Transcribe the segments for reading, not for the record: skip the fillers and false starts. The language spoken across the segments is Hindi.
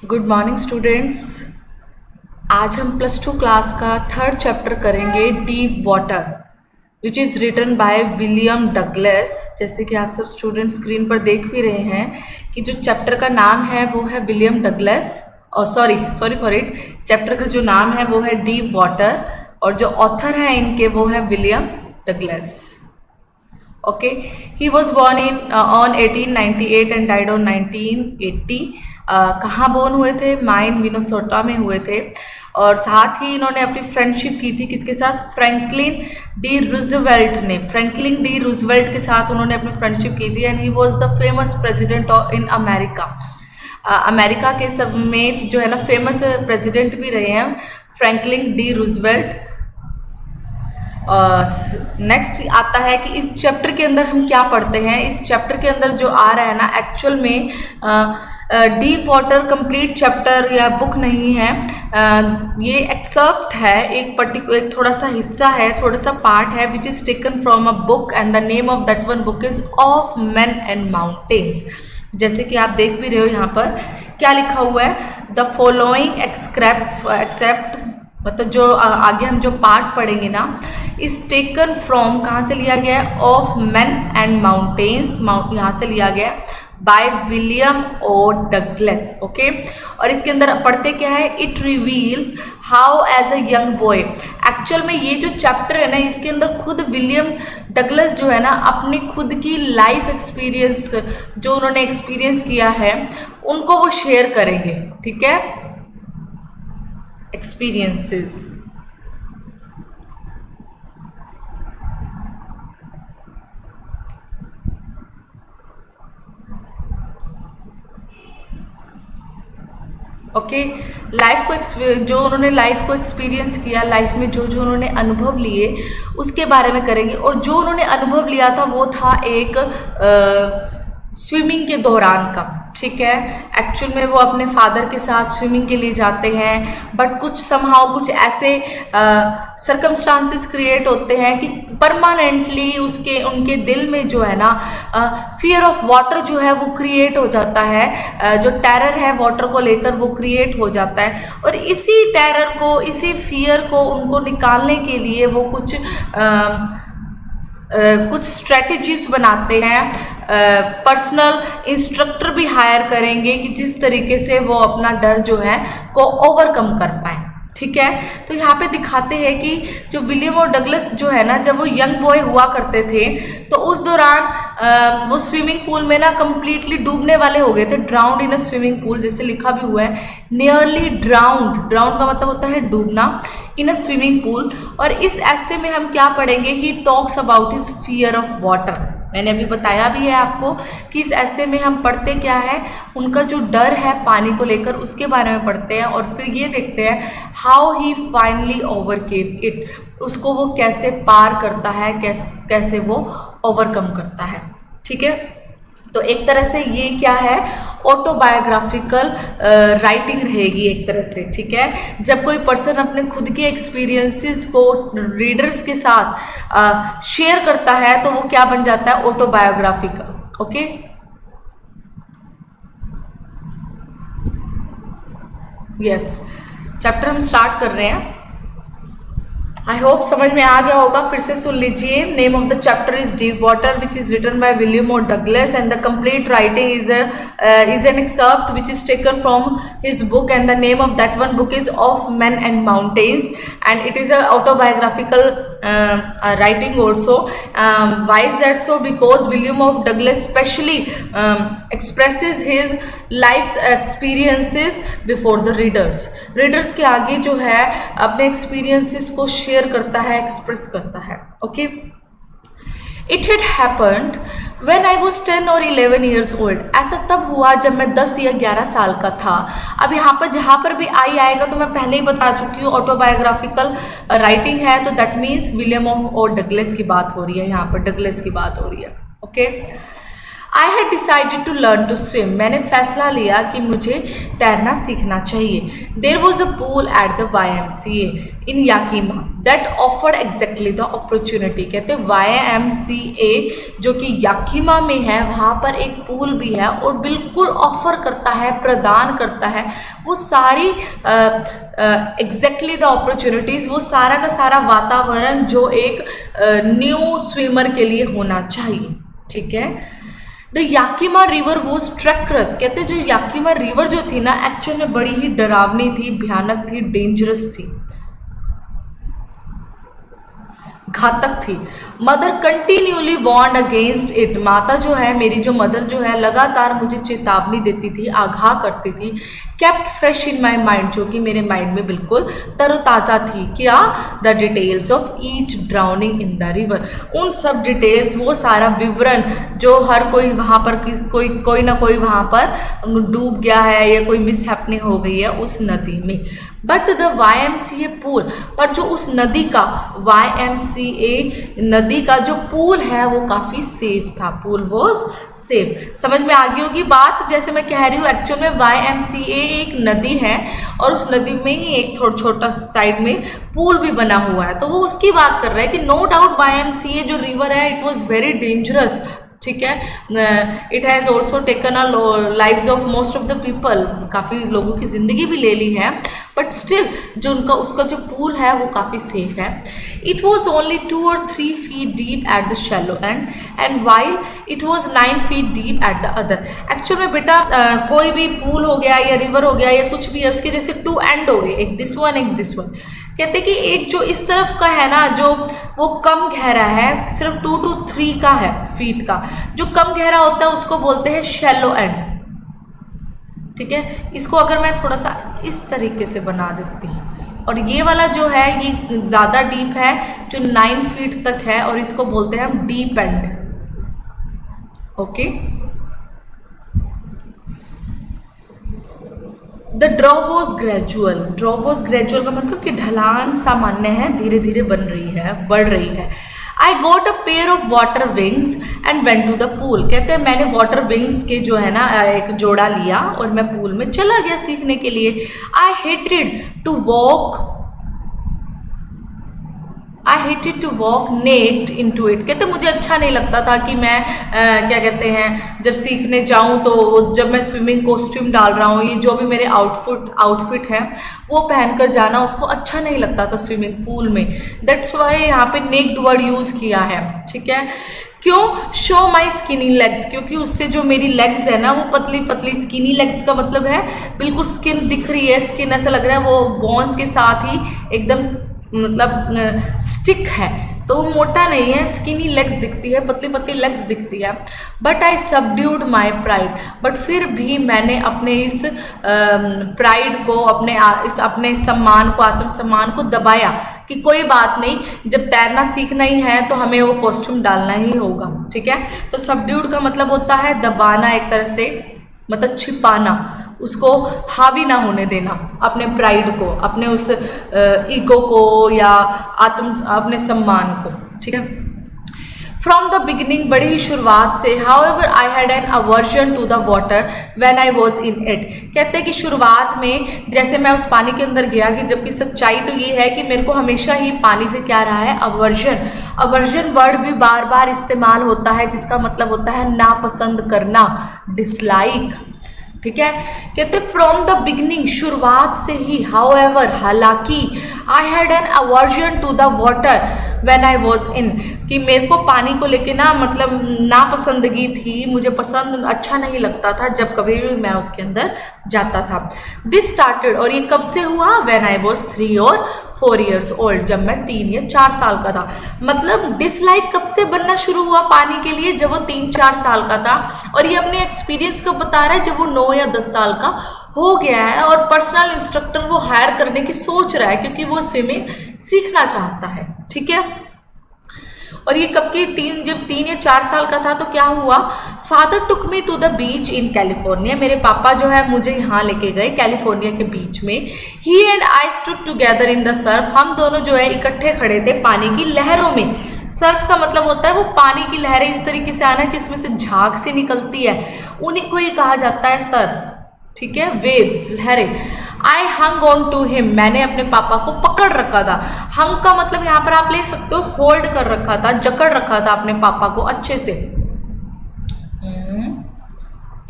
Good morning students. आज हम प्लस टू क्लास का थर्ड चैप्टर करेंगे deep water which is written by William Douglas. जैसे कि आप सब स्टूडेंट स्क्रीन पर देख भी रहे हैं कि जो चैप्टर का नाम है वो है विलियम डगलस। और सॉरी फॉर इट, चैप्टर का जो नाम है वो है डीप वाटर और जो ऑथर है इनके वो है William Douglas. Okay, he was born in on 1898 and died on 1980। कहाँ बोर्न हुए थे? माइन मिनेसोटा में हुए थे। और साथ ही इन्होंने अपनी फ्रेंडशिप की थी किसके साथ? फ्रैंकलिन डी रूजवेल्ट ने। फ्रैंकलिन डी रूजवेल्ट के साथ उन्होंने अपनी फ्रेंडशिप की थी and he was the famous president in America. America के सब में जो है ना फेमस प्रेजिडेंट भी रहे हैं फ्रैंकलिन डी रूजवेल्ट। नेक्स्ट आता है कि इस चैप्टर के अंदर हम क्या पढ़ते हैं। इस चैप्टर के अंदर जो आ रहा है ना, एक्चुअल में डीप वाटर कंप्लीट चैप्टर या बुक नहीं है। ये एक्सर्प्ट है, एक थोड़ा सा हिस्सा है, थोड़ा सा पार्ट है which is taken from a book and the name of that one book is of man and mountains. जैसे कि आप देख भी रहे हो यहाँ पर क्या लिखा हुआ है, द फॉलोइंग एक्सेप्ट मतलब जो आगे हम जो पार्ट पढ़ेंगे ना, इज टेकन फ्रॉम, कहाँ से लिया गया है? ऑफ मैन एंड माउंटेन्स, यहाँ से लिया गया by William O Douglas. Okay, और इसके अंदर पढ़ते क्या है? It reveals how as a young boy. Actual में ये जो चैप्टर है ना, इसके अंदर खुद विलियम डगलस जो है ना अपनी खुद की लाइफ एक्सपीरियंस, जो उन्होंने एक्सपीरियंस किया है उनको वो शेयर करेंगे। ठीक है, experiences। ओके, जो उन्होंने लाइफ को एक्सपीरियंस किया, लाइफ में जो जो उन्होंने अनुभव लिए उसके बारे में करेंगे। और जो उन्होंने अनुभव लिया था वो था एक स्विमिंग के दौरान का। ठीक है, एक्चुअल में वो अपने फादर के साथ स्विमिंग के लिए जाते हैं, बट कुछ ऐसे सर्कमस्टांसेस क्रिएट होते हैं कि परमानेंटली उनके दिल में जो है ना फियर ऑफ वाटर जो है वो क्रिएट हो जाता है। जो टेरर है वाटर को लेकर वो क्रिएट हो जाता है, और इसी टेरर को, इसी फियर को उनको निकालने के लिए वो कुछ स्ट्रेटजीज बनाते हैं। पर्सनल इंस्ट्रक्टर भी हायर करेंगे कि जिस तरीके से वो अपना डर जो है को ओवरकम कर पाए। ठीक है, तो यहाँ पे दिखाते हैं कि जो विलियम और डगलस जो है ना, जब वो यंग बॉय हुआ करते थे तो उस दौरान वो स्विमिंग पूल में ना कंप्लीटली डूबने वाले हो गए थे। Drowned in a swimming pool, जैसे लिखा भी हुआ है, नियरली ड्राउंड। ड्राउंड का मतलब होता है डूबना, इन अ स्विमिंग पूल। और इस ऐसे में हम क्या पढ़ेंगे? He talks about his fear of water. मैंने अभी बताया भी है आपको कि इस ऐसे में हम पढ़ते क्या है, उनका जो डर है पानी को लेकर उसके बारे में पढ़ते हैं। और फिर ये देखते हैं how he finally overcame it, उसको वो कैसे पार करता है, कैसे वो ओवरकम करता है। ठीक है, तो एक तरह से ये क्या है? ऑटोबायोग्राफिकल राइटिंग रहेगी एक तरह से। ठीक है, जब कोई पर्सन अपने खुद के एक्सपीरियंसेस को रीडर्स के साथ शेयर करता है तो वो क्या बन जाता है? ऑटोबायोग्राफिकल। ओके, यस, चैप्टर हम स्टार्ट कर रहे हैं। आई होप समझ में आ गया होगा, फिर से सुन लीजिए। Name of the chapter is deep water which is written by William O Douglas and the complete writing is an excerpt which is taken from his book and the name of that one book is of man and mountains and it is a autobiographical writing also. Why is that so? Because William of Douglas specially expresses his life's experiences before the readers के आगे जो है अपने experiences को शेयर करता है, एक्सप्रेस करता है। Okay, It had happened when I was 10 or 11 years old. ऐसा तब हुआ जब मैं 10 या 11 साल का था। अब यहाँ पर जहाँ पर भी आई आएगा तो मैं पहले ही बता चुकी हूँ ऑटोबायोग्राफिकल राइटिंग है, तो दैट मीन्स विलियम और डगलस की बात हो रही है। यहाँ पर डगलस की बात हो रही है। Okay, I had decided to learn to swim. मैंने फैसला लिया कि मुझे तैरना सीखना चाहिए। There was a pool at the YMCA in Yakima that offered exactly the opportunity. कहते हैं YMCA जो कि याकिमा में है वहाँ पर एक पूल भी है और बिल्कुल ऑफर करता है, प्रदान करता है वो सारी एग्जैक्टली द अपॉर्चुनिटीज़, वो सारा का सारा वातावरण जो एक न्यू स्विमर के लिए होना चाहिए। ठीक है। द याकिमा रिवर वो ट्रेकरस। कहते हैं जो याकिमा रिवर जो थी ना एक्चुअल में बड़ी ही डरावनी थी, भयानक थी, डेंजरस थी, घातक थी। Mother continuously warned against it. माता जो है मेरी, जो मदर जो है लगातार मुझे चेतावनी देती थी, आगाह करती थी। Kept fresh in my mind, जो कि मेरे माइंड में बिल्कुल तरोताज़ा थी। क्या? The details of each drowning in the river. उन सब डिटेल्स, वो सारा विवरण जो हर कोई वहाँ पर कोई ना कोई वहाँ पर डूब गया है या कोई मिसहैपनिंग हो गई है उस नदी में। बट द YMCA पूल, पर जो उस नदी का YMCA नदी का जो पूल है वो काफ़ी सेफ था। Pool was safe. समझ में आ गई होगी बात। जैसे मैं कह रही हूँ एक्चुअल में YMCA एक नदी है और उस नदी में ही एक थोड़ा छोटा साइड में पूल भी बना हुआ है, तो वो उसकी बात कर रहा है कि नो डाउट YMCA जो रिवर है इट वॉज वेरी डेंजरस। ठीक है। It has also taken a lives of most of the people, काफ़ी लोगों की ज़िंदगी भी ले ली है, बट स्टिल जो उसका जो पूल है वो काफ़ी सेफ है। It was only 2 or 3 feet deep at the shallow and while it was 9 feet deep at the other. Actual में बेटा कोई भी पूल हो गया या रिवर हो गया या कुछ भी है, उसके जैसे 2 एंड हो गए, एक दिस वन एक दिस वन। कहते कि एक जो इस तरफ का है ना, जो वो कम गहरा है, सिर्फ 2 to 3 का है फीट का, जो कम गहरा होता है उसको बोलते हैं शैलो एंड। ठीक है। इसको अगर मैं थोड़ा सा इस तरीके से बना देती, और ये वाला जो है ये ज़्यादा डीप है जो 9 feet तक है, और इसको बोलते हैं हम deep and. Okay. The drop was gradual. Drop was gradual का मतलब कि ढलान सामान्य है, धीरे धीरे बन रही है, बढ़ रही है। I got a pair of water wings and went to the pool. कहते हैं मैंने वाटर विंग्स के जो है ना एक जोड़ा लिया और मैं पूल में चला गया सीखने के लिए। I hated to walk naked into it. कहते मुझे अच्छा नहीं लगता था कि मैं क्या कहते हैं जब सीखने जाऊं तो जब मैं स्विमिंग कॉस्ट्यूम डाल रहा हूँ, ये जो भी मेरे आउटफिट है वो पहनकर जाना उसको अच्छा नहीं लगता था स्विमिंग पूल में। दैट्स वाई यहाँ पे नेक्ड वर्ड यूज़ किया है। ठीक है। क्यों? शो माई स्किनी लेग्स, क्योंकि उससे जो मेरी लेग्स है ना वो पतली पतली, स्किनी लेग्स का मतलब है बिल्कुल स्किन दिख रही है, स्किन ऐसा लग रहा है वो बोन्स के साथ ही एकदम मतलब स्टिक है, तो वो मोटा नहीं है, स्किनी लेग्स दिखती है, पतली पतली लेग्स दिखती है। But I subdued my pride, but फिर भी मैंने अपने इस प्राइड को, अपने सम्मान को, आत्मसम्मान को दबाया कि कोई बात नहीं, जब तैरना सीखना ही है तो हमें वो कॉस्ट्यूम डालना ही होगा। ठीक है। तो सबड्यूड का मतलब होता है दबाना, एक तरह से मतलब छिपाना, उसको हावी ना होने देना, अपने प्राइड को, अपने उस ईगो को या अपने सम्मान को। ठीक है। फ्रॉम द बिगिनिंग, बड़ी ही शुरुआत से, however I had an aversion to the water when I was in it. कहते हैं कि शुरुआत में जैसे मैं उस पानी के अंदर गया, कि जबकि सच्चाई तो ये है कि मेरे को हमेशा ही पानी से क्या रहा है, अवर्जन। अवर्जन वर्ड भी बार बार इस्तेमाल होता है जिसका मतलब होता है नापसंद करना, डिसलाइक। ठीक है। कहते फ्रॉम द बिगिनिंग, शुरुआत से ही, हाउएवर हालांकि, I had an aversion to the water when I was in, कि मेरे को पानी को लेके ना मतलब नापसंदगी थी, मुझे पसंद अच्छा नहीं लगता था जब कभी भी मैं उसके अंदर जाता था। दिस स्टार्टेड, और ये कब से हुआ, when I was 3 or 4 years old, जब मैं 3 या 4 साल का था। मतलब डिसलाइक कब से बनना शुरू हुआ पानी के लिए, जब वो 3-4 साल का था, और ये अपने एक्सपीरियंस कब बता रहा है, जब वो 9 या 10 साल का हो गया है और पर्सनल इंस्ट्रक्टर वो हायर करने की सोच रहा है क्योंकि वो स्विमिंग सीखना चाहता है। ठीक है। और ये कब की, जब 3 या 4 साल का था तो क्या हुआ, father took me to the beach in California, मेरे पापा जो है मुझे यहाँ लेके गए कैलिफोर्निया के बीच में। He and I stood together in the surf, हम दोनों जो है इकट्ठे खड़े थे पानी की लहरों में। सर्फ का मतलब होता है वो पानी की लहरें इस तरीके से आना कि उसमें से झाग से निकलती है, उन्हीं को ही कहा जाता है सर्फ। ठीक है। वेव्स, लहरें। आई हंग ऑन टू हिम, मैंने अपने पापा को पकड़ रखा था। हंग का मतलब यहाँ पर आप ले सकते हो होल्ड कर रखा था, जकड़ रखा था अपने पापा को अच्छे से।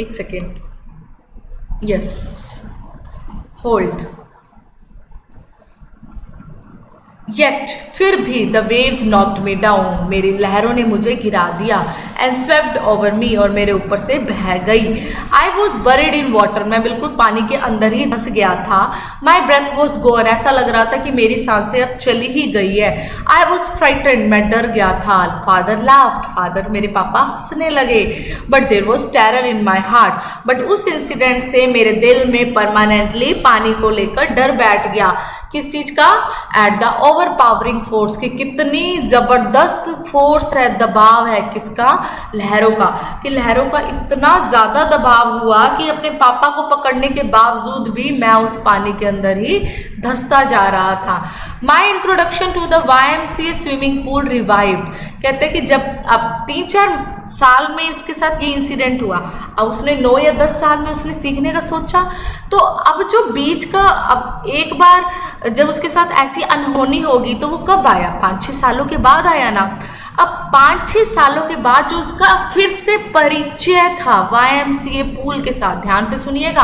एक सेकेंड, यस, होल्ड। येट, फिर भी the waves knocked me down, मेरी लहरों ने मुझे गिरा दिया। एंड स्वेप्ड ओवर मी, और मेरे ऊपर से बह गई। I was buried in water, मैं बिल्कुल पानी के अंदर ही धंस गया था। माई ब्रेथ वॉज गोन, ऐसा लग रहा था कि मेरी सांसें अब चली ही गई है। आई वॉज फ्राइटेंड, मैं डर गया था। फादर लाफ्ड, फादर मेरे पापा हंसने लगे। But there was terror in my heart, but उस इंसिडेंट से मेरे दिल में परमानेंटली पानी को लेकर डर बैठ गया। किस चीज का? At the over powering force, की कितनी जबरदस्त फोर्स है, दबाव है किसका? लहरों का। कि लहरों का इतना ज्यादा दबाव हुआ कि अपने पापा को पकड़ने के बावजूद भी मैं उस पानी के अंदर ही धंसता जा रहा था। My introduction to the YMCA swimming pool revived, कहते हैं कि जब अब 3-4 साल में उसके साथ ये इंसिडेंट हुआ, अब उसने 9 या 10 साल में उसने सीखने का सोचा, तो अब जो बीच का, अब एक बार जब उसके साथ ऐसी अनहोनी होगी तो वो कब आया? 5-6 सालों के बाद आया ना। अब 5-6 सालों के बाद जो उसका फिर से परिचय था YMCA पूल के साथ, ध्यान से सुनिएगा,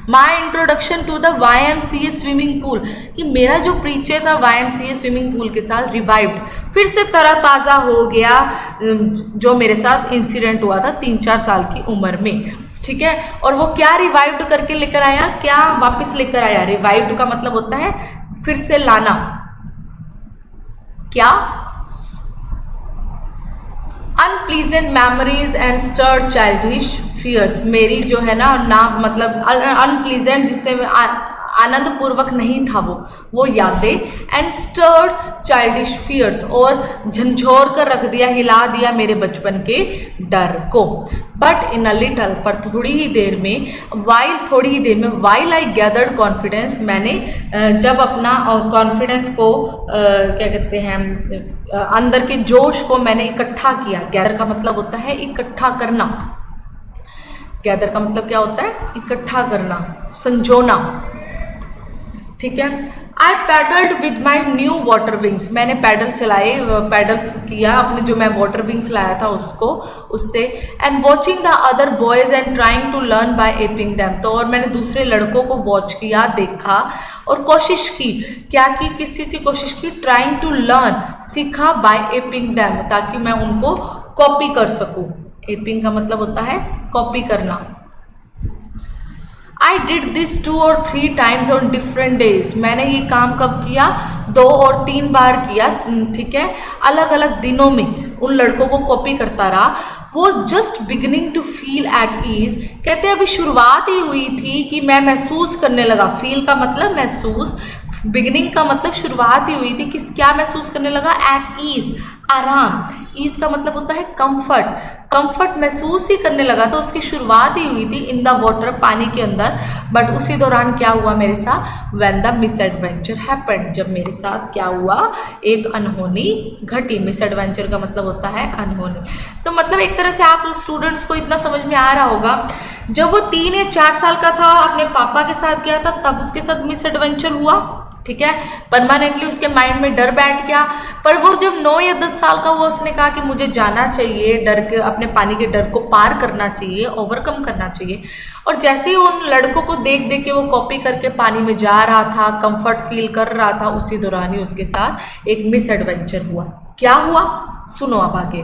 my introduction to the YMCA swimming pool, कि मेरा जो परिचय था YMCA स्विमिंग पूल के साथ रिवाइव्ड, फिर से तरोताज़ा हो गया, जो मेरे साथ इंसिडेंट हुआ था 3-4 साल की उम्र में। ठीक है, और वो क्या रिवाइव्ड करके लेकर आया? क्या वापस लेकर आया? रिवाइव्ड का मतलब होता है फिर से लाना। क्या? Unpleasant memories and stirred childish fears, मेरी जो है ना मतलब अनप्लीजेंट, जिससे आनंद पूर्वक नहीं था वो यादें, एंड स्टर्ड चाइल्डिश फियर्स, और झंझोर कर रख दिया, हिला दिया मेरे बचपन के डर को। बट इन अ लिटल, पर थोड़ी ही देर में, वाइल आई गैदर्ड कॉन्फिडेंस, मैंने जब अपना कॉन्फिडेंस को क्या कहते हैं, अंदर के जोश को मैंने इकट्ठा किया। गैदर का मतलब होता है इकट्ठा करना। गैदर का मतलब क्या होता है? इकट्ठा करना, संजोना। ठीक है। I paddled with my new water wings, मैंने पैडल चलाए, पैडल्स किया अपने जो मैं वाटर विंग्स लाया था उससे। And watching the other boys and trying to learn by aping them, तो और मैंने दूसरे लड़कों को वॉच किया, देखा और कोशिश की। क्या की? किस चीज़ की कोशिश की? ट्राइंग टू लर्न, सीखा, बाय एपिंग दैम, ताकि मैं उनको कॉपी कर सकूँ। एपिंग का मतलब होता है कॉपी करना। I did this 2 or 3 times on different days, मैंने ये काम कब किया? 2 और 3 बार किया। ठीक है, अलग अलग दिनों में उन लड़कों को कॉपी करता रहा। वो just beginning to feel at ease, कहते हैं अभी शुरुआत ही हुई थी कि मैं महसूस करने लगा। फील का मतलब महसूस, बिगिनिंग का मतलब शुरुआत ही हुई थी कि क्या महसूस करने लगा? एट ईज, आराम। ईज का मतलब होता है कंफर्ट, कंफर्ट महसूस ही करने लगा, तो उसकी शुरुआत ही हुई थी इन द वाटर, पानी के अंदर। बट उसी दौरान क्या हुआ मेरे साथ? व्हेन द मिसएडवेंचर हैपेंड, जब मेरे साथ क्या हुआ? एक अनहोनी घटी। मिसएडवेंचर का मतलब होता है अनहोनी। तो मतलब एक तरह से आप स्टूडेंट्स को इतना समझ में आ रहा होगा, जब वो 3 या 4 साल का था, अपने पापा के साथ गया था, तब उसके साथ मिसएडवेंचर हुआ। ठीक है, परमानेंटली उसके माइंड में डर बैठ गया। पर वो जब 9 या 10 साल का हुआ, उसने कहा कि मुझे जाना चाहिए, डर के, अपने पानी के डर को पार करना चाहिए, ओवरकम करना चाहिए। और जैसे ही उन लड़कों को देख देख के वो कॉपी करके पानी में जा रहा था, कंफर्ट फील कर रहा था, उसी दौरान ही उसके साथ एक मिसएडवेंचर हुआ। क्या हुआ? सुनो अब आगे।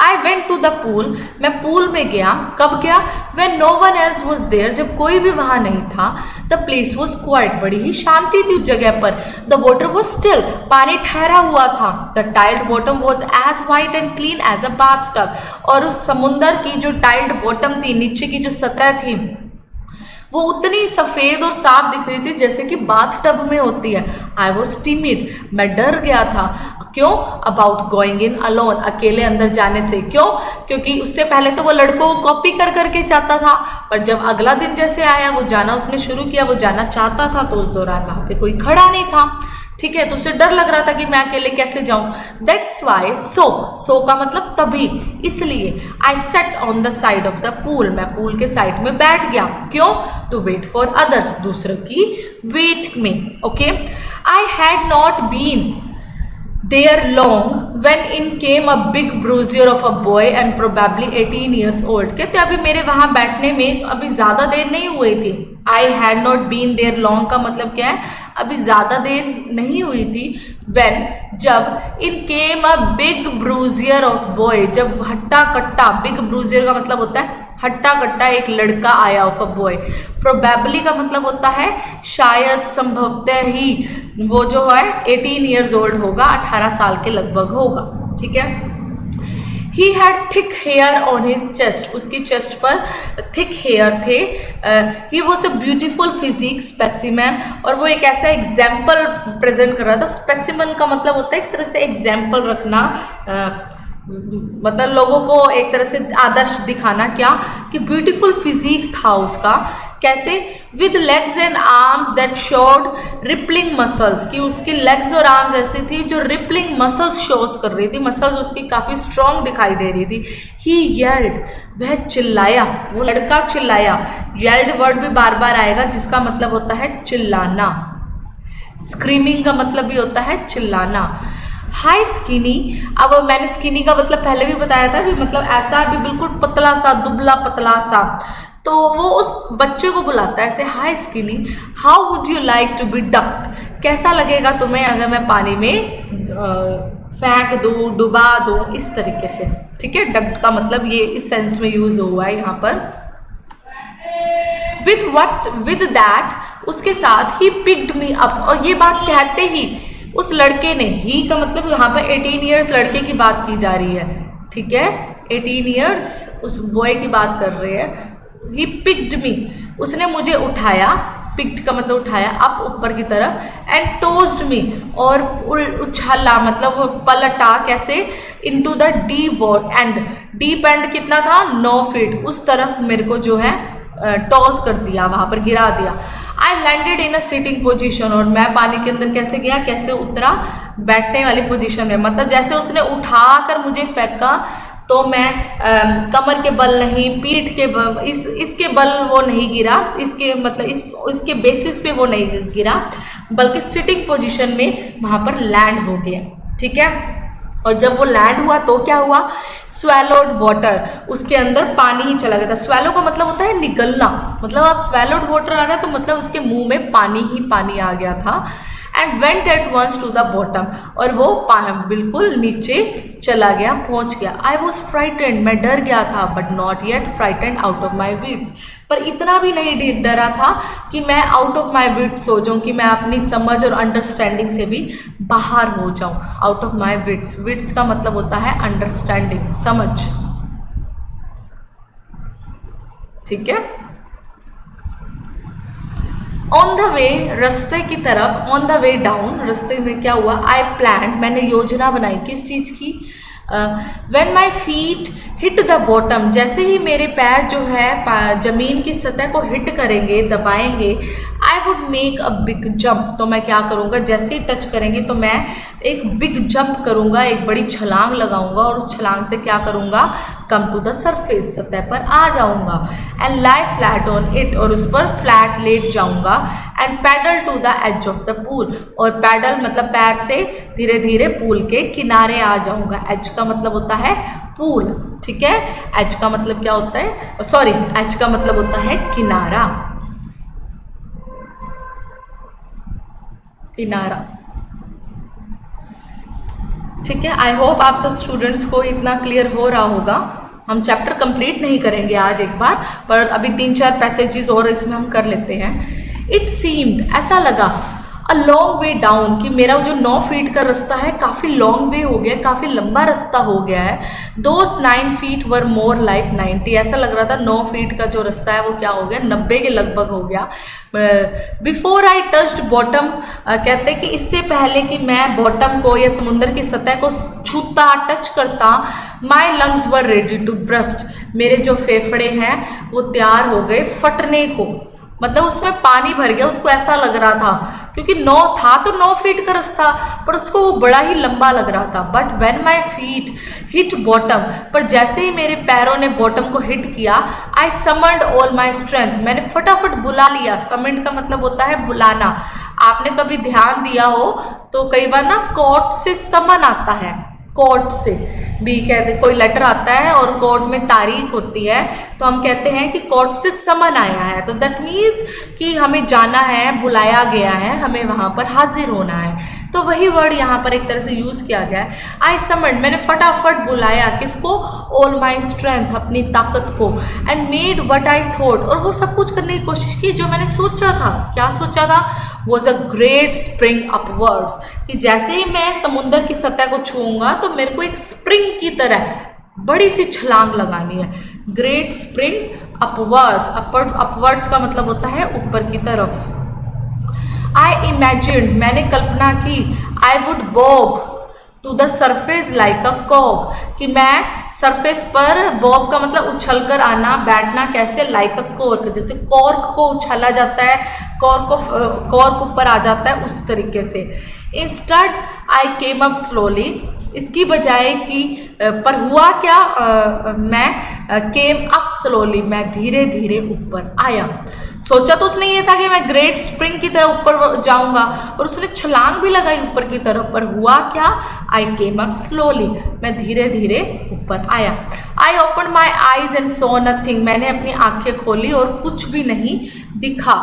I went to the pool, मैं पूल में गया। कब गया? When no one else was there, जब कोई भी वहां नहीं था। द प्लेस वॉज क्वाइट, बड़ी ही शांति थी उस जगह पर। द वाटर वॉज स्टिल, पानी ठहरा हुआ था। The tiled bottom was as white and clean as a bathtub, और उस समुंदर की जो टाइल्ड बॉटम थी, नीचे की जो सतह थी, वो उतनी सफेद और साफ दिख रही थी जैसे कि बाथटब में होती है। आई वॉज टिमिड, मैं डर गया था। क्यों? अबाउट गोइंग इन अलोन, अकेले अंदर जाने से। क्यों? क्योंकि उससे पहले तो वो लड़कों को कॉपी कर करके चाहता था, पर जब अगला दिन जैसे आया, वो जाना उसने शुरू किया, वो जाना चाहता था, तो उस दौरान वहां पे कोई खड़ा नहीं था। ठीक है, तो उसे डर लग रहा था कि मैं अकेले कैसे जाऊं। दैट्स वाई सो का मतलब तभी, इसलिए I sat on the side of the pool, मैं पूल के साइड में बैठ गया। क्यों? टू वेट फॉर अदर्स, दूसरों की वेट में। Okay, I had not been there long when in came a big bruiser of a boy and probably 18 years old। कहते अभी मेरे वहां बैठने में अभी ज्यादा देर नहीं हुई थी। I had not been there long का मतलब क्या है? अभी ज्यादा देर नहीं हुई थी। when, जब in came a big bruiser of boy, जब हट्टा कट्टा, big bruiser का मतलब होता है हट्टा कट्टा एक लड़का आया ऑफ अ बॉय। प्रोबेबली का मतलब होता है शायद, संभवतः ही वो जो है 18 ईयर्स ओल्ड होगा, 18 साल के लगभग होगा। ठीक है। He had thick hair on his chest, उसकी चेस्ट पर थिक हेयर थे। He was a beautiful physique specimen, और वो एक ऐसा एग्जाम्पल प्रेजेंट कर रहा था। स्पेसिमन का मतलब होता है एक तरह से एग्जाम्पल रखना, मतलब लोगों को एक तरह से आदर्श दिखाना। क्या कि ब्यूटीफुल फिजिक था उसका। कैसे? With legs and arms that showed rippling muscles, कि उसकी लेग्स और आर्म्स ऐसी थी जो रिपलिंग मसल्स शोज कर रही थी, मसल्स उसकी काफी स्ट्रांग दिखाई दे रही थी। ही येल्ड, वह चिल्लाया, वो लड़का चिल्लाया। येल्ड वर्ड भी बार बार आएगा जिसका मतलब होता है चिल्लाना। स्क्रीमिंग का मतलब भी होता है चिल्लाना। हाई स्किनी, अब मैंने स्किनी का मतलब पहले भी बताया था भी, मतलब ऐसा भी बिल्कुल पतला सा, दुबला पतला सा। तो वो उस बच्चे को बुलाता है ऐसे, hi skinny, how would you like to be ducked, कैसा लगेगा तुम्हें अगर मैं पानी में फेंक दूँ, डुबा दूँ, इस तरीके से। ठीक है, डक्ड का मतलब ये इस सेंस में यूज हुआ है यहाँ पर। विद दैट, उसके साथ ही पिक्ड मी अप, और ये बात कहते ही उस लड़के ने, ही का मतलब यहाँ पर 18 ईयर्स लड़के की बात की जा रही है। ठीक है, 18 ईयर्स उस बॉय की बात कर रहे हैं। ही पिक्ड मी, उसने मुझे उठाया, पिक्ड का मतलब उठाया, अप ऊपर की तरफ, एंड टोस्ड मी, और उछाला मतलब वो पलटा। कैसे? Into the deep and, deep and कितना था? 9 फीट, उस तरफ मेरे को जो है टॉस कर दिया, वहां पर गिरा दिया। I landed in a sitting position, और मैं पानी के अंदर कैसे गया, कैसे उतरा? बैठने वाली पोजीशन में। मतलब जैसे उसने उठाकर मुझे फेंका तो मैं कमर के बल नहीं, पीठ के बल, इसके बल वो नहीं गिरा, इसके मतलब इसके बेसिस पे वो नहीं गिरा, बल्कि सिटिंग पोजीशन में वहां पर लैंड हो गया। ठीक है, और जब वो लैंड हुआ तो क्या हुआ? स्वेलोड वाटर, उसके अंदर पानी ही चला गया था। स्वेलो का मतलब होता है निगलना, मतलब आप स्वेलोड वाटर आ रहा है तो मतलब उसके मुंह में पानी ही पानी आ गया था। And went at once to the bottom, और वो बिल्कुल नीचे चला गया, पहुंच गया। आई वॉज फ्राइटेंड, मैं डर गया था, but not yet frightened out of my wits, पर इतना भी नहीं डरा था कि मैं आउट ऑफ माई विट्स हो जाऊं, कि मैं अपनी समझ और अंडरस्टैंडिंग से भी बाहर हो जाऊं। Out of my wits, wits का मतलब होता है अंडरस्टैंडिंग, समझ। ठीक है। ऑन द वे, रास्ते की तरफ, ऑन द वे डाउन, रास्ते में क्या हुआ? आई प्लान, मैंने योजना बनाई, किस चीज की? When my feet hit the bottom, जैसे ही मेरे पैर जो है जमीन की सतह को हिट करेंगे, दबाएंगे, I would make a big jump, तो मैं क्या करूँगा? जैसे ही टच करेंगे तो मैं एक बिग जंप करूँगा, एक बड़ी छलांग लगाऊंगा, और उस छलांग से क्या करूँगा? कम टू द सरफेस, सतह पर आ जाऊँगा। And lie flat on it, और उस पर फ्लैट लेट जाऊँगा। And paddle to the edge of the pool, और पैडल मतलब पैर से धीरे धीरे पूल के किनारे आ जाऊँगा। एज का मतलब होता है पूल। ठीक है, एज का मतलब क्या होता है? सॉरी, एज का मतलब होता है किनारा, किनारा। ठीक है, आई होप आप सब स्टूडेंट्स को इतना क्लियर हो रहा होगा। हम चैप्टर कंप्लीट नहीं करेंगे आज एक बार, पर अभी 3-4 पैसेजेस और इसमें हम कर लेते हैं। इट सीम्ड, ऐसा लगा, अ लॉन्ग वे डाउन, कि मेरा जो 9 फीट का रास्ता है काफ़ी लॉन्ग वे हो गया, काफ़ी लंबा रास्ता हो गया है। दोस 9 फीट वर मोर लाइक 90, ऐसा लग रहा था 9 फीट का जो रास्ता है वो क्या हो गया? 90 के लगभग हो गया। बिफोर आई टच्ड बॉटम, कहते कि इससे पहले कि मैं बॉटम को या समुद्र की सतह को छूता, टच करता, my lungs were ready to burst, मेरे जो फेफड़े हैं वो तैयार हो गए फटने को। मतलब उसमें पानी भर गया, उसको ऐसा लग रहा था, क्योंकि 9 था तो 9 फीट का रास्ता, पर उसको वो बड़ा ही लंबा लग रहा था। But when my feet hit bottom, पर जैसे ही मेरे पैरों ने बॉटम को हिट किया, आई समन्ड ऑल माई स्ट्रेंथ, मैंने फटाफट बुला लिया। समन्ड का मतलब होता है बुलाना। आपने कभी ध्यान दिया हो तो कई बार ना कोर्ट से समन आता है, कोर्ट से भी कहते, कोई लेटर आता है और कोर्ट में तारीख होती है तो हम कहते हैं कि कोर्ट से समन आया है, तो दैट मीन्स कि हमें जाना है, बुलाया गया है, हमें वहां पर हाजिर होना है। तो वही वर्ड यहाँ पर एक तरह से यूज किया गया है। आई समन्ड, मैंने फटाफट बुलाया, किसको? ऑल माई स्ट्रेंथ, अपनी ताकत को। And made what I thought, और वो सब कुछ करने की कोशिश की जो मैंने सोचा था। क्या सोचा था? Was a great spring upwards, कि जैसे ही मैं समुद्र की सतह को छूऊंगा तो मेरे को एक स्प्रिंग की तरह बड़ी सी छलांग लगानी है। ग्रेट स्प्रिंग अपवर्ड्स, अपवर्ड्स का मतलब होता है ऊपर की तरफ। आई इमेजिन्ड, मैंने कल्पना की, I would bob to the surface like a कॉक, कि मैं सरफेस पर, बॉब का मतलब उछल कर आना, बैठना, कैसे? लाइक अ कॉर्क, जैसे कॉर्क को उछाला जाता है, कॉर्क ऊपर आ जाता है, उस तरीके से। Instead I came up slowly, इसकी बजाय कि, पर हुआ क्या? मैं केम अप स्लोली, मैं धीरे धीरे ऊपर आया। सोचा तो उसने ये था कि मैं ग्रेट स्प्रिंग की तरह ऊपर जाऊंगा, और उसने छलांग भी लगाई ऊपर की तरफ, पर हुआ क्या? आई केम अप स्लोली, मैं धीरे धीरे ऊपर आया। I open my eyes and saw nothing, मैंने अपनी आंखें खोली और कुछ भी नहीं दिखा।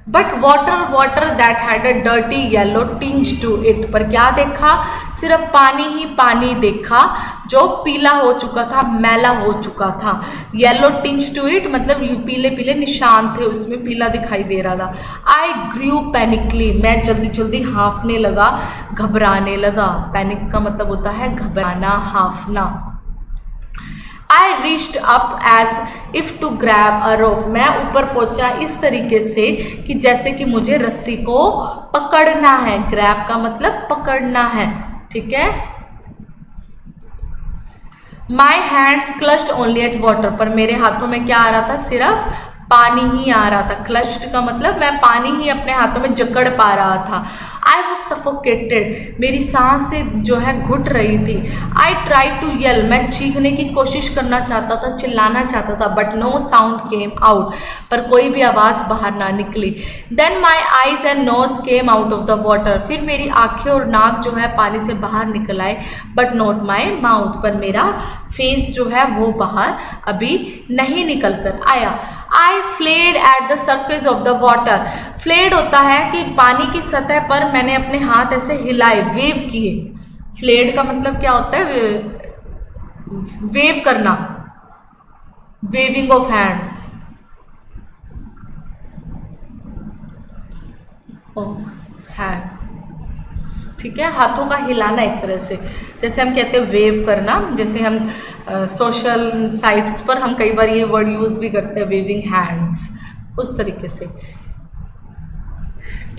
But water that had a dirty yellow tinge to it, पर क्या देखा? सिर्फ पानी ही पानी देखा जो पीला हो चुका था, मैला हो चुका था। येलो टिंज टू इट मतलब पीले पीले निशान थे उसमें, पीला दिखाई दे रहा था। आई ग्रू पैनिकली, मैं जल्दी जल्दी हाँफने लगा, घबराने लगा। पैनिक का मतलब होता है घबराना, हाँफना। I reached up as if to grab a rope, मैं ऊपर पहुंचा इस तरीके से कि जैसे कि मुझे रस्सी को पकड़ना है। ग्रैब का मतलब पकड़ना है, ठीक है। My hands clutched only at water, पर मेरे हाथों में क्या आ रहा था? सिर्फ पानी ही आ रहा था। क्लच्ड का मतलब मैं पानी ही अपने हाथों में जकड़ पा रहा था। आई वॉज सफोकेटेड, मेरी सांसें जो है घुट रही थी। आई ट्राई टू येल, मैं चीखने की कोशिश करना चाहता था, चिल्लाना चाहता था, but no sound came out, पर कोई भी आवाज़ बाहर ना निकली। Then my eyes and nose came out of the water, फिर मेरी आंखें और नाक जो है पानी से बाहर निकल आए, बट नॉट माई माउथ, पर मेरा फेस जो है वो बाहर अभी नहीं निकल कर आया। I flailed at the surface of the water, flailed होता है कि पानी की सतह पर मैंने अपने हाथ ऐसे हिलाए, वेव किए। फ्लेड का मतलब क्या होता है? वेव करना, वेविंग ऑफ हैंड्स, ठीक है, हाथों का हिलाना एक तरह से, जैसे हम कहते हैं वेव करना। जैसे हम सोशल साइट्स पर हम कई बार ये वर्ड यूज भी करते हैं, वेविंग हैंड्स, उस तरीके से,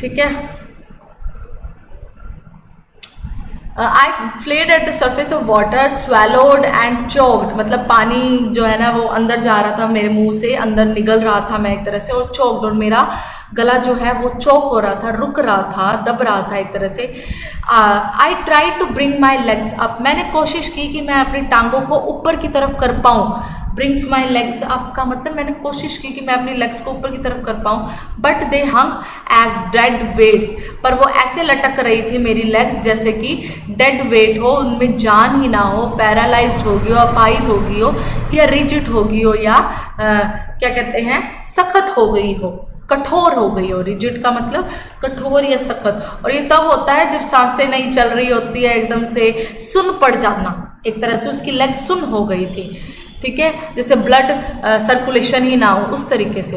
ठीक है। I flailed at the surface of water, swallowed and choked, मतलब पानी जो है ना वो अंदर जा रहा था, मेरे मुंह से अंदर निगल रहा था मैं एक तरह से, और चोक्ड, और मेरा गला जो है वो चोक हो रहा था, रुक रहा था, दब रहा था एक तरह से। I try to bring my legs up, मैंने कोशिश की कि मैं अपनी टांगों को ऊपर की तरफ कर पाऊँ। ब्रिंग्स माई लेग्स अप का मतलब मैंने कोशिश की कि मैं अपनी लेग्स को ऊपर की तरफ कर पाऊँ, but they hung as dead weights, पर वो ऐसे लटक रही थी मेरी लेग्स जैसे कि डेड वेट हो, उनमें जान ही ना हो, पैरालाइज्ड हो गई हो, अपाइज हो गई हो, या रिजिड हो गई हो, या क्या कहते हैं, सख्त हो गई हो, कठोर हो गई हो। रिजिड का मतलब कठोर या सख्त, और ये तब होता है जब सांसें नहीं चल रही होती है, एकदम से सुन पड़ जाना, एक तरह से उसकी लेग सुन हो गई थी, ठीक है, जैसे ब्लड सर्कुलेशन ही ना हो, उस तरीके से।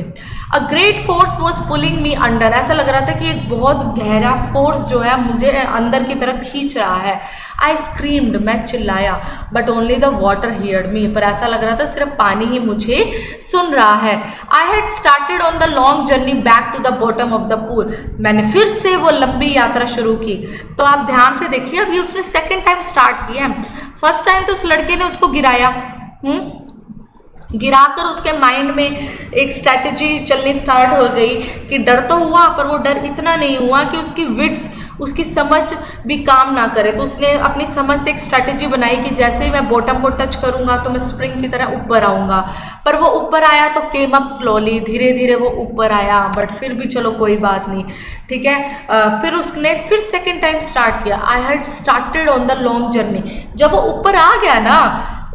A great force was pulling me under, ऐसा लग रहा था कि एक बहुत गहरा फोर्स जो है मुझे अंदर की तरफ खींच रहा है। आई स्क्रीम्ड, मैं चिल्लाया, but only the water heard me, पर ऐसा लग रहा था सिर्फ पानी ही मुझे सुन रहा है। I had started on the long journey back to the bottom of the pool, मैंने फिर से वो लंबी यात्रा शुरू की। तो आप ध्यान से देखिए, अब ये उसने सेकेंड टाइम स्टार्ट किया है। फर्स्ट टाइम तो उस लड़के ने उसको गिराया, गिराकर उसके माइंड में एक स्ट्रैटेजी चलनी स्टार्ट हो गई कि डर तो हुआ, पर वो डर इतना नहीं हुआ कि उसकी विट्स, उसकी समझ भी काम ना करे। तो उसने अपनी समझ से एक स्ट्रैटेजी बनाई कि जैसे ही मैं बॉटम को टच करूंगा तो मैं स्प्रिंग की तरह ऊपर आऊंगा। पर वो ऊपर आया तो केम अप स्लोली, धीरे धीरे वो ऊपर आया, बट फिर भी चलो कोई बात नहीं, ठीक है। फिर उसने फिर सेकेंड टाइम स्टार्ट किया। आई had started on the long journey. जब वो ऊपर आ गया ना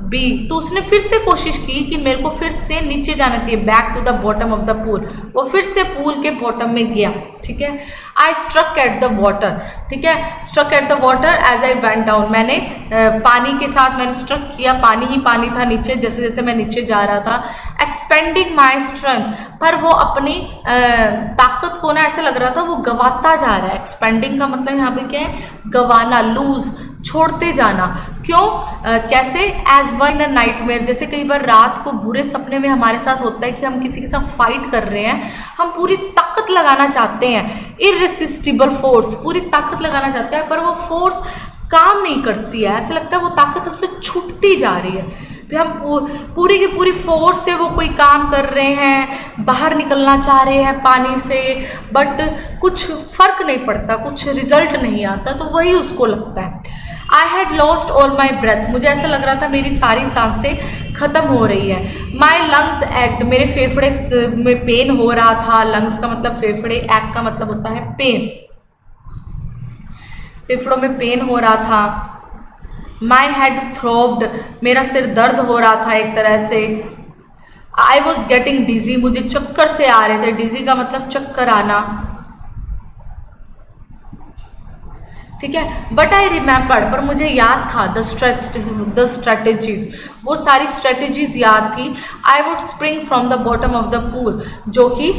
बी, तो उसने फिर से कोशिश की कि मेरे को फिर से नीचे जाना चाहिए, back to the bottom of the pool. वो फिर से पूल के बॉटम में गया, ठीक है। I struck at the water, ठीक है, struck at the water as I went down. मैंने पानी के साथ मैंने स्ट्रक किया, पानी ही पानी था नीचे, जैसे जैसे मैं नीचे जा रहा था। एक्सपेंडिंग माई स्ट्रेंथ, पर वो अपनी ताकत को ना ऐसे लग रहा था वो गवाता जा रहा है। एक्सपेंडिंग का मतलब यहाँ पे क्या है, गवाना, लूज, छोड़ते जाना। क्यों, कैसे, एज वन अ नाइटमेयर, जैसे कई बार रात को बुरे सपने में हमारे साथ होता है कि हम किसी के साथ फाइट कर रहे हैं, हम पूरी ताकत लगाना चाहते हैं, इररेसिस्टिबल फोर्स, पूरी ताकत लगाना चाहते हैं, पर वो फोर्स काम नहीं करती है। ऐसा लगता है वो ताकत हमसे छूटती जा रही है। फिर हम पूरी की पूरी फोर्स से वो कोई काम कर रहे हैं, बाहर निकलना चाह रहे हैं पानी से, बट कुछ फर्क नहीं पड़ता, कुछ रिजल्ट नहीं आता, तो वही उसको लगता है। I had lost all my breath, मुझे ऐसा लग रहा था मेरी सारी सांसें खत्म हो रही है। माई लंग्स एक्ट, मेरे फेफड़े में पेन हो रहा था। लंग्स का मतलब फेफड़े, एक्ट का मतलब होता है पेन, फेफड़ों में पेन हो रहा था। माई हेड थ्रोब्ड, मेरा सिर दर्द हो रहा था एक तरह से। आई वॉज गेटिंग डिजी, मुझे चक्कर से आ रहे थे। डिजी का मतलब चक्कर आना, ठीक है। बट आई रिमेंबर्ड, पर मुझे याद था द स्ट्रेटेजीज, वो सारी स्ट्रेटेजीज याद थी। I would spring from the bottom of the pool, जो कि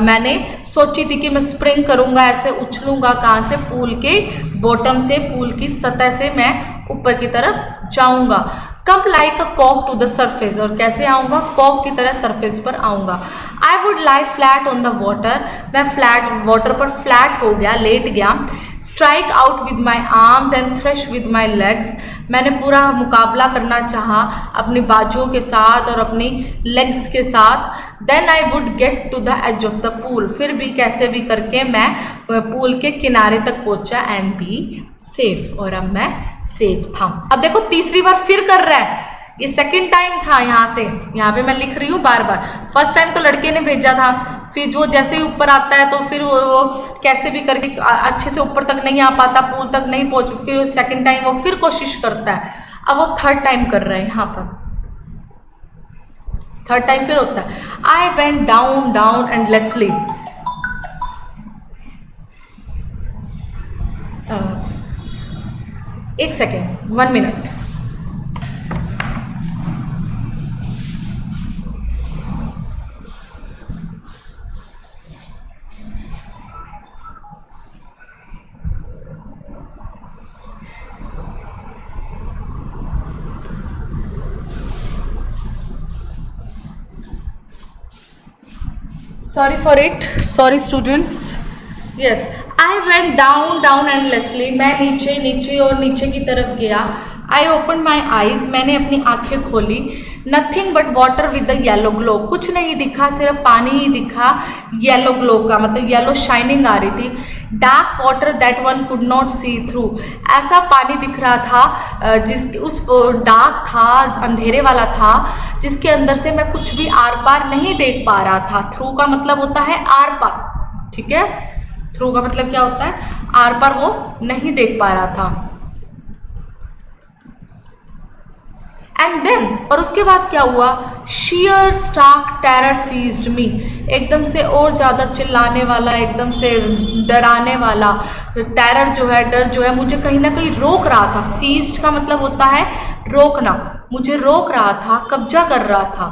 मैंने सोची थी कि मैं स्प्रिंग करूंगा, ऐसे उछलूंगा कहाँ से, पूल के बॉटम से, पूल की सतह से मैं ऊपर की तरफ जाऊंगा। कम लाइक अ कॉक टू द सरफेस, और कैसे आऊंगा, कॉक की तरह सरफेस पर आऊंगा। I would lie flat on the water, मैं फ्लैट वाटर पर फ्लैट हो गया, लेट गया। Strike out with my arms and thrash with my legs, मैंने पूरा मुकाबला करना चाहा अपनी बाजुओं के साथ और अपनी लेग्स के साथ। Then I would get to the edge of the pool, फिर भी कैसे भी करके मैं पूल के किनारे तक पहुंचा एंड बी सेफ, और अब मैं सेफ था। अब देखो तीसरी बार फिर कर रहा है, ये सेकंड टाइम था। यहाँ पे मैं लिख रही हूँ बार बार। फर्स्ट टाइम तो लड़के ने भेजा था, फिर जो जैसे ही ऊपर आता है तो फिर वो कैसे भी करके अच्छे से ऊपर तक नहीं आ पाता, पूल तक नहीं पहुंच, फिर सेकंड टाइम वो फिर कोशिश करता है। अब वो थर्ड टाइम कर रहा है, यहाँ पर थर्ड टाइम फिर होता है। I went down down endlessly, एक second, 1 minute. Sorry for it, sorry students. Yes, I went down down endlessly, मैं नीचे नीचे और नीचे की तरफ गया। I opened my eyes, मैंने अपनी आंखें खोली। Nothing but water with the yellow glow, कुछ नहीं दिखा, सिर्फ पानी ही दिखा। येलो ग्लो का मतलब येलो शाइनिंग आ रही थी। Dark water that one could not see through, ऐसा पानी दिख रहा था जिस उस डार्क था, अंधेरे वाला था, जिसके अंदर से मैं कुछ भी आर पार नहीं देख पा रहा था। थ्रू का मतलब होता है आर पार, ठीक है। थ्रू का मतलब क्या होता है, आर पार वो नहीं देख पा रहा था। एंड देन, और उसके बाद क्या हुआ, sheer stark terror seized me, एकदम से और ज़्यादा चिल्लाने वाला, एकदम से डराने वाला टेरर जो है, डर जो है, मुझे कहीं ना कहीं रोक रहा था। seized का मतलब होता है रोकना, मुझे रोक रहा था, कब्जा कर रहा था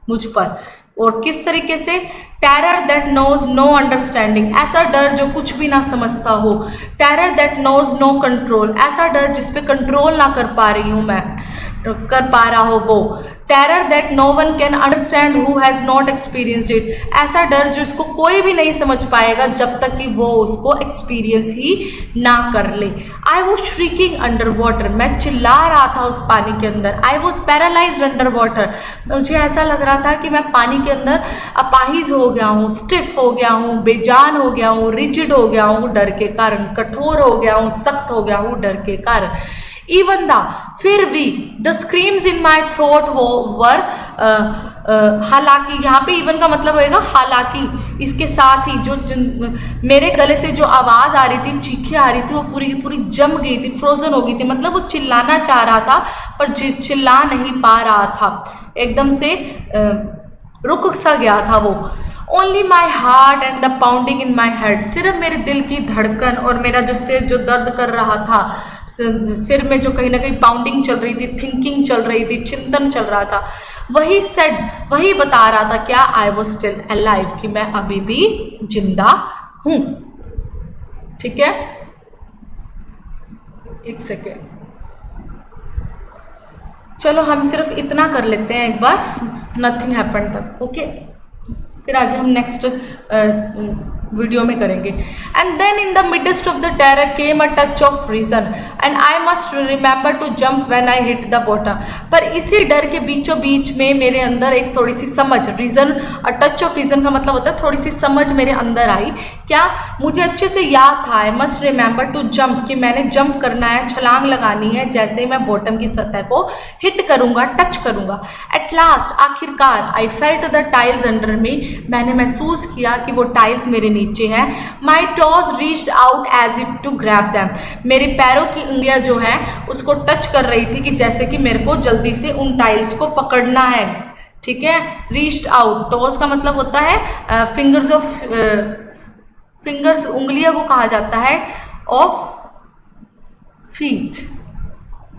मुझ पर। और किस तरीके से, terror that knows no understanding, ऐसा डर जो कुछ भी ना समझता हो। Terror that knows no control, ऐसा डर जिस पे कंट्रोल ना कर पा रही हूँ मैं, कर पा रहा हो वो। Terror that no one can understand who has not experienced it, ऐसा डर जो इसको कोई भी नहीं समझ पाएगा जब तक कि वो उसको एक्सपीरियंस ही ना कर ले। I was shrieking under water, मैं चिल्ला रहा था उस पानी के अंदर। I was paralysed under water, मुझे ऐसा लग रहा था कि मैं पानी के अंदर अपाहिज हो गया हूँ, स्टिफ हो गया हूँ, बेजान हो गया हूँ, रिजिड हो गया हूँ डर के कारण, कठोर हो गया हूँ, सख्त हो गया हूँ डर के कारण। Even the, फिर भी, the screams in my throat were, हालांकि, यहाँ पे इवन का मतलब होएगा हालांकि, इसके साथ ही जो मेरे गले से जो आवाज आ रही थी, चीखें आ रही थी, वो पूरी की पूरी जम गई थी, फ्रोजन हो गई थी। मतलब वो चिल्लाना चाह रहा था पर चिल्ला नहीं पा रहा था, एकदम से रुक सा गया था वो। Only my heart and the pounding in my head, सिर्फ मेरे दिल की धड़कन और मेरा जो सिर जो दर्द कर रहा था, सिर में जो कहीं ना कहीं पाउंडिंग चल रही थी, थिंकिंग चल रही थी, चिंतन चल रहा था, वही सेड, वही बता रहा था क्या, आई वॉज स्टिल अलाइव, कि मैं अभी भी जिंदा हूं। ठीक है, एक सेकेंड, चलो हम सिर्फ इतना कर लेते हैं एक बार, नथिंग हैपन तक। ओके, फिर आगे हम नेक्स्ट वीडियो में करेंगे। And then in the midst of the terror came a touch of reason and I must remember to jump when I hit the bottom, पर इसी डर के बीचों बीच में मेरे अंदर एक थोड़ी सी समझ, reason, a touch of reason का मतलब होता है थोड़ी सी समझ मेरे अंदर आई। क्या, मुझे अच्छे से याद था, I must remember to jump, कि मैंने जंप करना है, छलांग लगानी है जैसे ही मैं बॉटम की सतह को हिट करूंगा, टच करूंगा। एट लास्ट, आखिरकार, I felt the tiles under me, मैंने महसूस किया कि वो टाइल्स मेरे नीचे है। My toes reached out as if to grab them, मेरे पैरों की उंगलियां जो है उसको टच कर रही थी कि जैसे कि मेरे को जल्दी से उन टाइल्स को पकड़ना है। ठीक है, रीच्ड आउट, टॉज का मतलब होता है फिंगर्स ऑफ, फिंगर्स उंगलियों को कहा जाता है ऑफ फीट।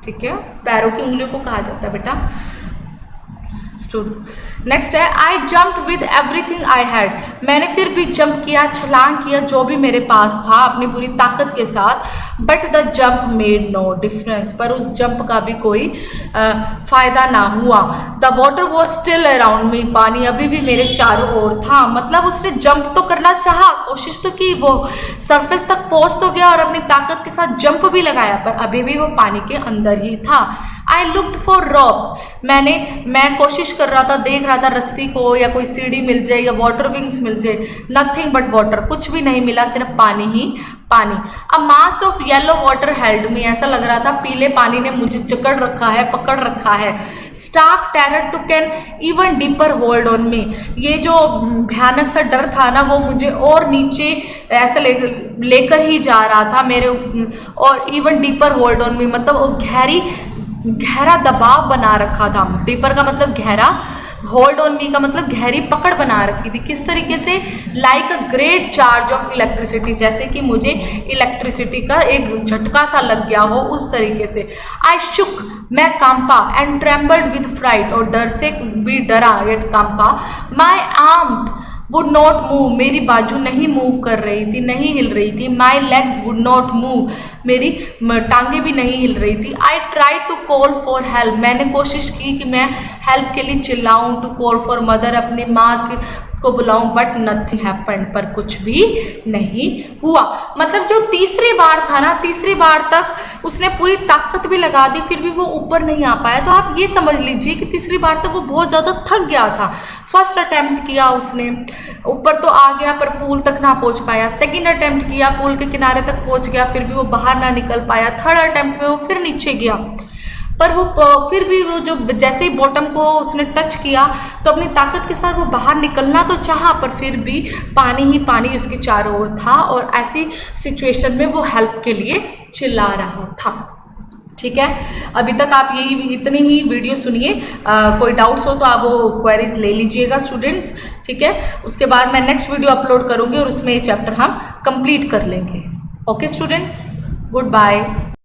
ठीक है, पैरों की उंगलियों को कहा जाता है बेटा। नेक्स्ट है, आई jumped with everything I had, मैंने फिर भी जंप किया, छलांग किया जो भी मेरे पास था अपनी पूरी ताकत के साथ। But the jump made no difference, पर उस जंप का भी कोई फायदा ना हुआ। The water was still around me, पानी अभी भी मेरे चारों ओर था। मतलब उसने जंप तो करना चाहा, कोशिश तो की, वो सरफेस तक पहुंच तो गया और अपनी ताकत के साथ जंप भी लगाया, पर अभी भी वो पानी के अंदर ही था। आई लुक्ड फॉर रॉप्स, मैं कोशिश कर रहा था, देख रहा था रस्सी को या कोई सीढ़ी मिल जाए या वाटर विंग्स मिल जाए। नथिंग बट वाटर, कुछ भी नहीं मिला, सिर्फ पानी ही पानी। A mass of yellow water held me, ऐसा लग रहा था पीले पानी ने मुझे जकड़ रखा है, पकड़ रखा है। Stark terror took an even deeper hold on me, ये जो भयानक सा डर था ना, वो मुझे और नीचे ऐसा लेकर ही जा रहा था मेरे, और इवन डीपर होल्ड ऑन मी मतलब वो गहरा दबाव बना रखा था। डीपर का मतलब गहरा, होल्ड ऑन मी का मतलब गहरी पकड़ बना रखी थी। किस तरीके से, like a great charge of electricity, जैसे कि मुझे इलेक्ट्रिसिटी का एक झटका सा लग गया हो, उस तरीके से। आई शुक, मैं कांपा, एंड ट्रेम्बल्ड विद फ्राइट, और डर से भी डरा येट कांपा। My arms would not move, मेरी बाजू नहीं मूव कर रही थी, नहीं हिल रही थी। My legs would not move, मेरी टांगे भी नहीं हिल रही थी। I try to call for help, मैंने कोशिश की कि मैं हेल्प के लिए चिल्लाऊं, टू कॉल फॉर मदर, अपनी माँ को बुलाऊं, बट नथिंग हैपेंड, पर कुछ भी नहीं हुआ। मतलब जो तीसरी बार था ना, तीसरी बार तक उसने पूरी ताकत भी लगा दी, फिर भी वो ऊपर नहीं आ पाया। तो आप ये समझ लीजिए कि तीसरी बार तक वो बहुत ज़्यादा थक गया था। फर्स्ट अटेम्प्ट किया उसने, ऊपर तो आ गया पर पूल तक ना पहुंच पाया। सेकंड अटेम्प्ट किया, पूल के किनारे तक पहुंच गया, फिर भी वो बाहर ना निकल पाया। थर्ड अटेम्प्ट में वो फिर नीचे गया, पर वो फिर भी वो जो जैसे ही बॉटम को उसने टच किया तो अपनी ताकत के साथ वो बाहर निकलना तो चाहा, पर फिर भी पानी ही पानी उसके चारों ओर था, और ऐसी सिचुएशन में वो हेल्प के लिए चिल्ला रहा था। ठीक है, अभी तक आप यही इतनी ही वीडियो सुनिए। कोई डाउट्स हो तो आप वो क्वेरीज ले लीजिएगा स्टूडेंट्स। ठीक है, उसके बाद मैं नेक्स्ट वीडियो अपलोड करूँगी और उसमें ये चैप्टर हम कंप्लीट कर लेंगे। Okay students, good bye.